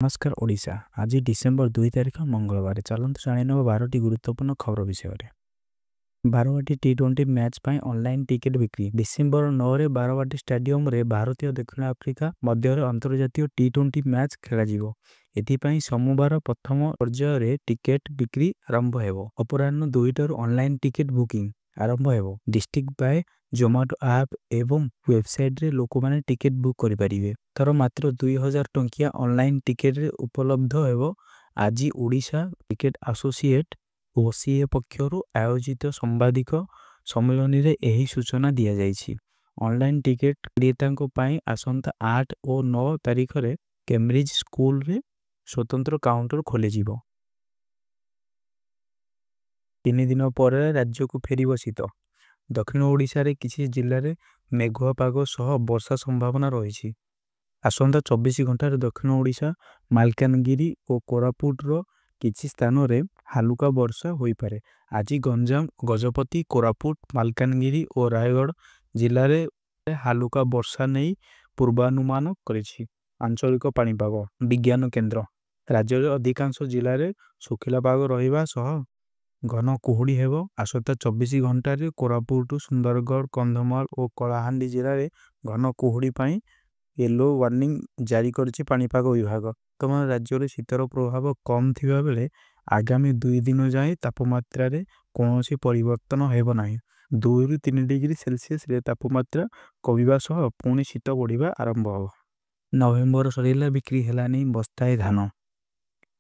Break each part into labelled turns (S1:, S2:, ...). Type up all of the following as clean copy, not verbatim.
S1: नमस्कार ओडिशा आज डिसेम्बर 2 तारिख मंगलवार चलतु जाणीनवा 12टी गुरुत्वपूर्ण खबर विषय में। बारवाटी टी20 मैच पर ऑनलाइन टिकेट बिक्री डिसेम्बर 9 रे बारवाटी स्टेडियम रे भारतीय दक्षिण आफ्रिका मध्य अंतर्जातीय टी20 मैच खेल एथिपाई सोमवार प्रथम पर्यायर टिकेट बिक्री आरंभ हो। अपराह्न 2टार ऑनलाइन टिकेट बुकिंग आरंभ हो। डिस्ट्रिक्ट बाय जोमाटो ऐप एवं वेबसाइट रे लोक माने टिकेट बुक करि परिबे। थर मात्र 2000 टंकिया ऑनलाइन टिकेट रे उपलब्ध हेबो। आज ओडिशा क्रिकेट एसोसिएट ओसीए पक्षरु आयोजित संवादिक सम्मेलन रे एही सूचना दिया जायछि। ऑनलाइन टिकेट क्रेतांको पाई आसंता 8 और 9 तारिख रे कैम्ब्रिज स्कूल रे स्वतंत्र काउंटर खोले जिवो। 3 दिन पर राज्य को फेरिबो शीत। दक्षिण ओडिशा रे किछि जिल्ला रे मेघुआ पाग सह वर्षा संभावना रहिछि। आसंता 24 घंटा दक्षिण ओडिशा मालकानगिरी और कोरापुट रो किछि स्थान रे हालुका वर्षा होई पारे। आज गंजाम गजपति कोरापुट मालकानगिरी और रायगढ़ जिल्ला रे हालुका वर्षा नहीं पूर्वानुमान करिछि। आंचलिक पाणीपाग विज्ञान केंद्र राज्य रे अधिकांश जिल्ला रे सुखिला पाग रहिबा सह घन कुहुड़ी हेबो। आसंता 24 घंटा रे कोरापुट सुंदरगढ़ कंधमाल और कलाहांडी जिल्ला रे घन कुहुड़ी पाई येलो वार्निंग जारी करछि पाणीपाग विभाग। वर्तमान राज्य रे शीतर प्रभाव कम थिबा बेले आगामी 2 दिन जाए तापमात्रा रे कोनोसी परिवर्तन हेबो नाही। 2 रु 3 डिग्री सेल्सियस रे तापमात्रा कमिबा सह पुणी शीत बढ़िबा आरंभ हो। नवेम्बर सरीला बिक्री हेलानी बस्ताए धान।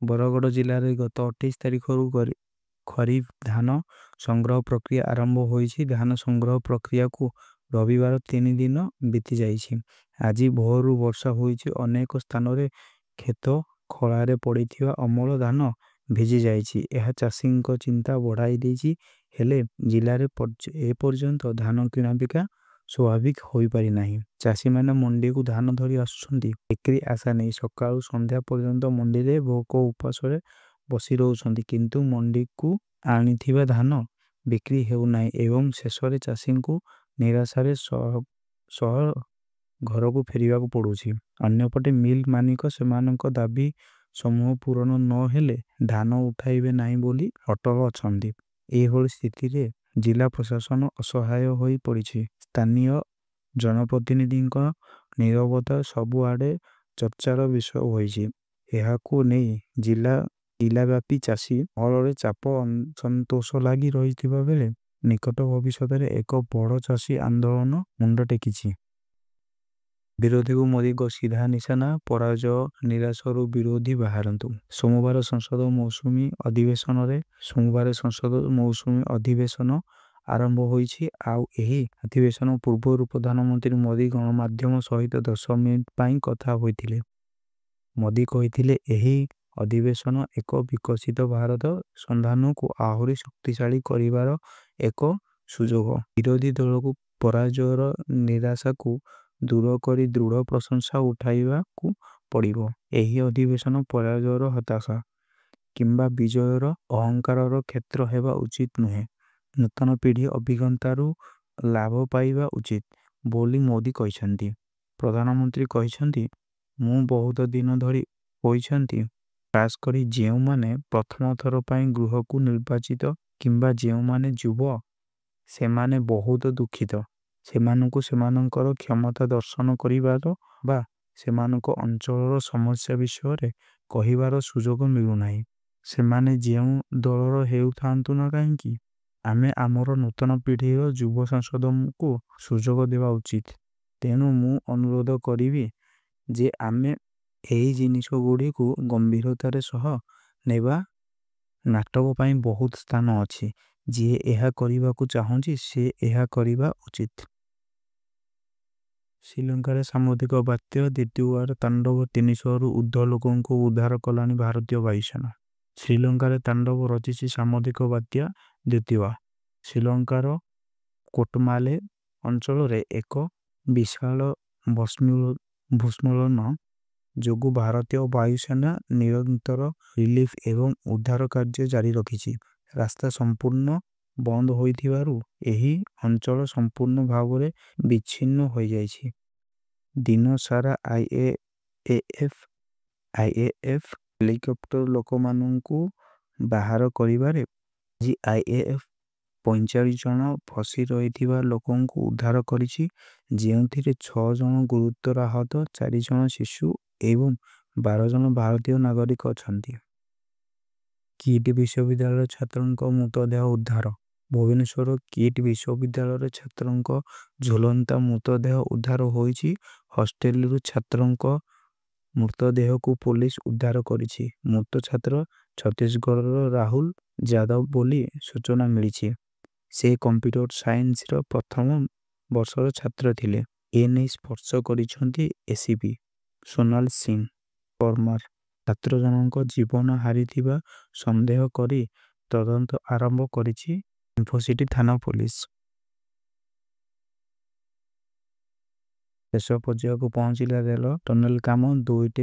S1: बरगड़ जिल्ला रे गत 28 तारिख रु खरीफ धान संग्रह प्रक्रिया आरंभ होईछि। धान संग्रह प्रक्रिया को रविवार 3 दिन बीती जाइछि। आज भोरु वर्षा होईछि। अनेक स्थान रे खेत खଳାରେ पड़िथिबा अमल धान भिजी जाइछि। एहा चाषींको चिंता बढ़ाई देछि। हेले जिल्ला रे ए पर्यंत धान किणा बिका स्वाभाविक होई पारि नाही। चाषी माने मंडी को धान धरी आसुछंती। बिक्री आशा नहीं सकाळु संध्या पर्यंत मंडी रे भोक उपास रे बसी रहउछंती किंतु मंडी को आनिथिबा धान बिक्री हेउ नाही एवं शेषरे चाषी को निराशारे सह घर को फेरिबा को पड़ुछि। अन्यपटे मिल मानिक सेमानक दाबी समूह पूरण न हेले धान उठाइबे नाही बोली अटल अछंती। एभଳି स्थितिरे जिला प्रशासन असहाय होई पड़िछि। स्थानीय जनप्रतिनिधिक नीरवता सबुआडे चर्चार विषय होइछि। एहाकु नेई जिलाव्यापी चाषी महलरे चाप असंतोष लागि रहिथिबा बेले निकट भविष्यतरे एक बड़ चाषी आंदोलन मुंड टेकिछि। विरोधी को मोदी को सीधा निशाना पराजय निराशरु विरोधी बाहरंतु। सोमवार संसद मौसुमी अधिवेशन आरंभ होईछि। आउ एही अधिवेशन पूर्वरु प्रधानमंत्री मोदी गणमाध्यम सहित 10 मिनिट पाई कथा होइथिले। मोदी कहिथिले एही अधिवेशन एक विकसित भारत संधान को आहुरी शक्तिशाली करिवार एक सुजोग। विरोधी दल को पराजयर निराशा को दूर करी दृढ़ प्रशंसा उठाइबा को पड़िबो। एही अधिवेशन पराजयर हताशा किंबा विजयर अहंकारर क्षेत्र हेबा उचित नुहे। नूतन पीढ़ी अभिज्ञतारू लाभ पाइबा उचित बोली मोदी कहिसंती। प्रधानमंत्री कहिसंती मु बहुत दिन धरी होइसंती खास करी जेउ माने प्रथम थर पाई गृह को निर्वाचित किंबा जेउ माने जुब से माने बहुत दुखित। सेमानकु सेमानकर क्षमता दर्शन करिवार बा सेमानक अंचलर समस्या विषय रे कहिवार सुजोग मिलु नाही। सेमाने जेउ दलर हेउ थांतु न काहेकि आमे आमर नूतन पीढ़ीर जुब सांसद को सुजोग देवा उचित। तेनु मु अनुरोध करिवि जे आमे एही जिनिस गुडी को गंभीरतारे सह नेबा। नाटक पाई बहुत स्थान अछि जे एहा करिबा को चाहंची से एहा करिबा उचित। श्रीलंका रे सामुद्रिक बात्या द्वितीयवार तांडव 300 रु ऊर्ध्व लोकों को उद्धार कलानी भारतीय वायुसेना। श्रीलंका रे तांडव रचिछि सामुद्रिक बात्या द्वितीयवार। श्रीलंकार कोटमाले अंचल रे एक विशाल भूस्खलन जोगु भारतीय वायुसेना निरंतर रिलीफ एवं उद्धार कार्य जारी रखिछि। रास्ता संपूर्ण बंद होइथिबारु एही अंचल संपूर्ण भावरे विच्छिन्न होई जाइछि। दिन सारा आईएएफ IAF ହେଲିକପ୍ଟର ଲୋକମାନଙ୍କୁ ବାହାର କରିବାରେ ଆଜି IAF 45 ଜଣ ଫସି ରହିଥିବା ଲୋକଙ୍କୁ ଉଦ୍ଧାର କରିଛି, ଯେଉଁଥିରେ 6 ଜଣ ଗୁରୁତର ଆହତ, 4 ଜଣ ଶିଶୁ ଏବଂ 12 ଜଣ ଭାରତୀୟ ନାଗରିକ ଅଛନ୍ତି। କିଟ୍ ବିଶ୍ୱବିଦ୍ୟାଳୟର ଛାତ୍ରଙ୍କ ମୃତଦେହ ଉଦ୍ଧାର। ଭୁବନେଶ୍ୱର କିଟ୍ ବିଶ୍ୱବିଦ୍ୟାଳୟର ଛାତ୍ରଙ୍କ ଝୁଲନ୍ତା ମୃତଦେହ ଉଦ୍ଧାର ହୋଇଛି। ହଷ୍ଟେଲରୁ ଛାତ୍ରଙ୍କ ମୃତଦେହକୁ ପୋଲିସ ଉଦ୍ଧାର କରିଛି। ମୃତ ଛାତ୍ର ଛତିଶଗଡ଼ର ରାହୁଲ ଯାଦବ ବୋଲି ସୂଚନା ମିଳିଛି। ସେ କମ୍ପ୍ୟୁଟର ସାଇନ୍ସର ପ୍ରଥମ ବର୍ଷର ଛାତ୍ର ଥିଲେ। ଏନେଇ ସ୍ପର୍ଶ କରିଛନ୍ତି ଏସିପି ସୋନାଲ ସିଂ ପରମାର। ଛାତ୍ର ଜଣଙ୍କ ଜୀବନ ହାରିଥିବା ସନ୍ଦେହ କରି ତଦନ୍ତ ଆରମ୍ଭ କରିଛି ଇନ୍ଫୋସିଟି ଥାନା ପୋଲିସ। ଶେଷ ପର୍ଯ୍ୟାୟକୁ ପହଞ୍ଚିଲା ରେଳ ଟନେଲ କାମ। 2ଟି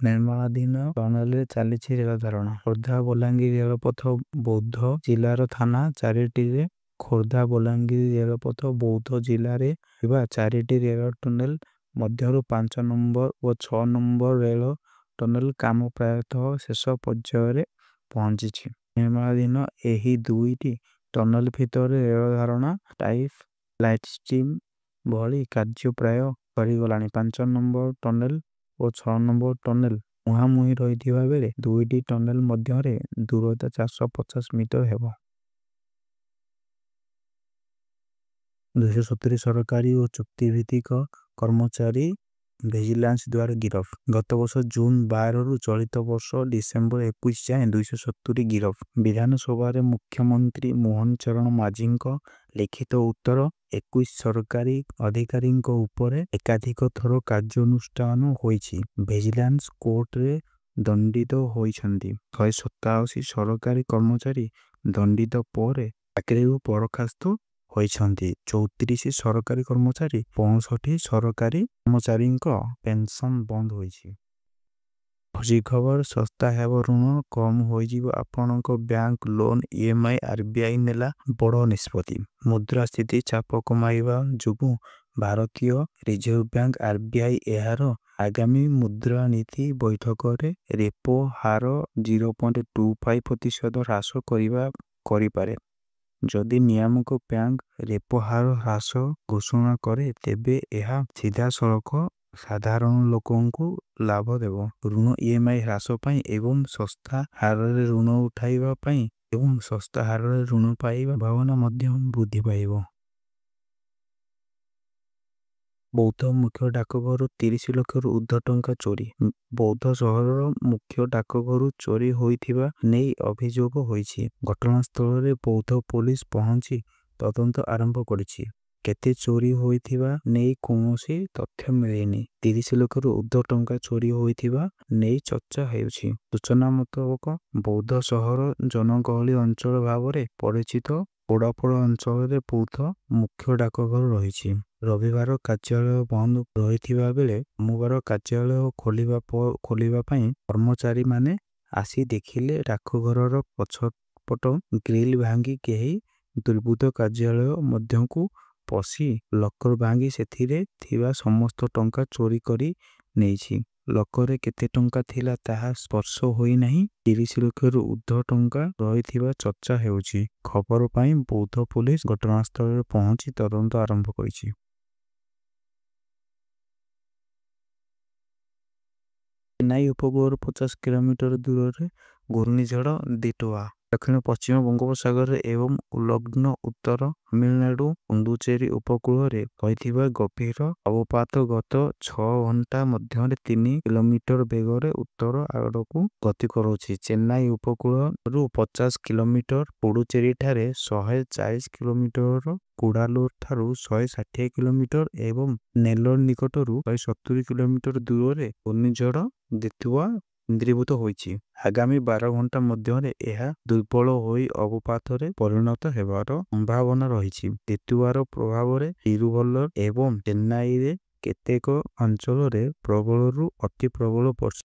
S1: ନିର୍ମାଣାଧୀନ ଟନେଲରେ ଚାଲିଛି ରେଳ ଧାରଣା। ଖୋର୍ଦ୍ଧା ବଲାଙ୍ଗୀର ରେଳପଥ ବୌଦ୍ଧ ଜିଲ୍ଲାର ଥାନା 4ଟିରେ ଖୋର୍ଦ୍ଧା ବଲାଙ୍ଗୀର ରେଳପଥ ବୌଦ୍ଧ ଜିଲ୍ଲାରେ ଥିବା 4ଟି ରେଳ ଟନେଲ ମଧ୍ୟରୁ 5 ନମ୍ବର ଓ 6 ନମ୍ବର ରେଳ ଟନେଲ କାମ ପ୍ରାୟତଃ ଶେଷ ପର୍ଯ୍ୟାୟରେ ପହଞ୍ଚିଛି। ନିର୍ମାଣାଧୀନ ଏହି 2ଟି ଟନେଲ ଭିତରେ ରେଳ ଧାରଣା, ଟାଇପ୍ ଲାଇଟଷ୍ଟିମ୍ ଭଳି କାର୍ଯ୍ୟ ପ୍ରାୟ ସରିଗଲାଣି। 5 ନମ୍ବର ଟନେଲ ଓ 6 ନମ୍ବର ଟନେଲ ମୁହାଁମୁହିଁ ରହିଥିବା ବେଳେ 2ଟି ଟନେଲ ମଧ୍ୟରେ ଦୂରତା 450 ମିଟର ହେବ। 270 ସରକାରୀ ଓ ଚୁକ୍ତିଭିତ୍ତିକ କର୍ମଚାରୀ ଭିଜିଲାନ୍ସ ଦ୍ୱାରା ଗିରଫ। ଗତବର୍ଷ ଜୁନ 12ରୁ ଚଳିତ ବର୍ଷ ଡିସେମ୍ବର 21 ଯାଏଁ 270 ଗିରଫ। ବିଧାନସଭାରେ ମୁଖ୍ୟମନ୍ତ୍ରୀ ମୋହନ ଚରଣ ମାଝୀଙ୍କ ଲିଖିତ ଉତ୍ତର। 21 ସରକାରୀ ଅଧିକାରୀଙ୍କ ଉପରେ ଏକାଧିକ ଥର କାର୍ଯ୍ୟାନୁଷ୍ଠାନ ହୋଇଛି। ଭିଜିଲାନ୍ସ କୋର୍ଟରେ ଦଣ୍ଡିତ ହୋଇଛନ୍ତି। 187 ସରକାରୀ କର୍ମଚାରୀ ଦଣ୍ଡିତ ପରେ ଚାକିରିରୁ ବରଖାସ୍ତ ହୋଇଛନ୍ତି। 34 ସରକାରୀ କର୍ମଚାରୀ, 65 ସରକାରୀ କର୍ମଚାରୀଙ୍କ ପେନସନ ବନ୍ଦ ହୋଇଛି। ଖୁସି ଖବର, ଶସ୍ତା ହେବ ଋଣ, କମ୍ ହୋଇଯିବ ଆପଣଙ୍କ ବ୍ୟାଙ୍କ ଲୋନ୍ EMI। RBI ନେଲା ବଡ଼ ନିଷ୍ପତ୍ତି। ମୁଦ୍ରାସ୍ଫୀତି ଚାପ କମାଇବା ଯୋଗୁଁ ଭାରତୀୟ ରିଜର୍ଭ ବ୍ୟାଙ୍କ RBI ଏହାର ଆଗାମୀ ମୁଦ୍ରାନୀତି ବୈଠକରେ ରେପୋ ହାର 0.25% ହ୍ରାସ କରିପାରେ। ଯଦି ନିୟାମକ ବ୍ୟାଙ୍କ ରେପୋ ହାର ହ୍ରାସ ଘୋଷଣା କରେ ତେବେ ଏହା ସିଧାସଳଖ ସାଧାରଣ ଲୋକଙ୍କୁ ଲାଭ ଦେବ। ଋଣ EMI ହ୍ରାସ ପାଇଁ ଏବଂ ଶସ୍ତା ହାରରେ ଋଣ ଉଠାଇବା ପାଇଁ ଏବଂ ଶସ୍ତା ହାରରେ ଋଣ ପାଇବା ସମ୍ଭାବନା ମଧ୍ୟ ବୃଦ୍ଧି ପାଇବ। ବୌଦ୍ଧ ମୁଖ୍ୟ ଡାକଘରୁ 30 ଲକ୍ଷରୁ ଉର୍ଦ୍ଧ୍ୱ ଟଙ୍କା ଚୋରି। ବୌଦ୍ଧ ସହରର ମୁଖ୍ୟ ଡାକଘରୁ ଚୋରି ହୋଇଥିବା ନେଇ ଅଭିଯୋଗ ହୋଇଛି। ଘଟଣାସ୍ଥଳରେ ବୌଦ୍ଧ ପୋଲିସ ପହଞ୍ଚି ତଦନ୍ତ ଆରମ୍ଭ କରିଛି। କେତେ ଚୋରି ହୋଇଥିବା ନେଇ କୌଣସି ତଥ୍ୟ ମିଳିନି। 30 ଲକ୍ଷରୁ ଉର୍ଦ୍ଧ୍ୱ ଟଙ୍କା ଚୋରି ହୋଇଥିବା ନେଇ ଚର୍ଚ୍ଚା ହେଉଛି। ସୂଚନା ମୁତାବକ ବୌଦ୍ଧ ସହର ଜନଗହଳି ଅଞ୍ଚଳ ଭାବରେ ପରିଚିତ। ପୋଡ଼ାପୋଡ଼ ଅଞ୍ଚଳରେ ବୌଦ୍ଧ ମୁଖ୍ୟ ଡାକଘର ରହିଛି। ରବିବାର କାର୍ଯ୍ୟାଳୟ ବନ୍ଦ ରହିଥିବା ବେଳେ ସୋମବାର କାର୍ଯ୍ୟାଳୟ ଖୋଲିବା ପାଇଁ କର୍ମଚାରୀମାନେ ଆସି ଦେଖିଲେ ଡାକଘରର ପଛପଟ ଗ୍ରିଲ ଭାଙ୍ଗି କେହି ଦୁର୍ବୃତ୍ତ କାର୍ଯ୍ୟାଳୟ ମଧ୍ୟକୁ ପଶି ଲକର ଭାଙ୍ଗି ସେଥିରେ ଥିବା ସମସ୍ତ ଟଙ୍କା ଚୋରି କରି ନେଇଛି। ଲକରରେ କେତେ ଟଙ୍କା ଥିଲା ତାହା ସ୍ପଷ୍ଟ ହୋଇନାହିଁ। 30 ଲକ୍ଷରୁ ଉର୍ଦ୍ଧ୍ୱ ଟଙ୍କା ରହିଥିବା ଚର୍ଚ୍ଚା ହେଉଛି। ଖବର ପାଇଁ ବୌଦ୍ଧ ପୋଲିସ ଘଟଣାସ୍ଥଳରେ ପହଞ୍ଚି ତଦନ୍ତ ଆରମ୍ଭ କରିଛି। ଚେନ୍ନାଇ ଉପକୂଳରୁ 50 କିଲୋମିଟର ଦୂରରେ ଘୂର୍ଣ୍ଣିଝଡ଼ ଦିଟୋଆ ଦକ୍ଷିଣ ପଶ୍ଚିମ ବଙ୍ଗୋପସାଗରରେ ଏବଂ ଉଲଗ୍ନ ଉତ୍ତର ତାମିଲନାଡୁ ପୁଡୁଚେରୀ ଉପକୂଳରେ ହୋଇଥିବା ଗଭୀର ଅବପାତ ଗତ 6 ଘଣ୍ଟା ମଧ୍ୟରେ 3 କିଲୋମିଟର ବେଗରେ ଉତ୍ତର ଆଡ଼କୁ ଗତି କରୁଛି। ଚେନ୍ନାଇ ଉପକୂଳରୁ 50 କିଲୋମିଟର, ପୁଡୁଚେରୀଠାରେ 140 କିଲୋମିଟର, କୁଡାଲୋରଠାରୁ 160 କିଲୋମିଟର ଏବଂ ନେଲୋର ନିକଟରୁ 170 କିଲୋମିଟର ଦୂରରେ ଘୂର୍ଣ୍ଣିଝଡ଼ ଦିତୱା କେନ୍ଦ୍ରୀଭୂତ ହୋଇଛି। ଆଗାମୀ 12 ଘଣ୍ଟା ମଧ୍ୟରେ ଏହା ଦୁର୍ବଳ ହୋଇ ଅବପାତରେ ପରିଣତ ହେବାର ସମ୍ଭାବନା ରହିଛି। ଦିତୱାର ପ୍ରଭାବରେ ତିରୁଭଲ୍ଲର ଏବଂ ଚେନ୍ନାଇରେ କେତେକ ଅଞ୍ଚଳରେ ପ୍ରବଳରୁ ଅତି ପ୍ରବଳ ବର୍ଷା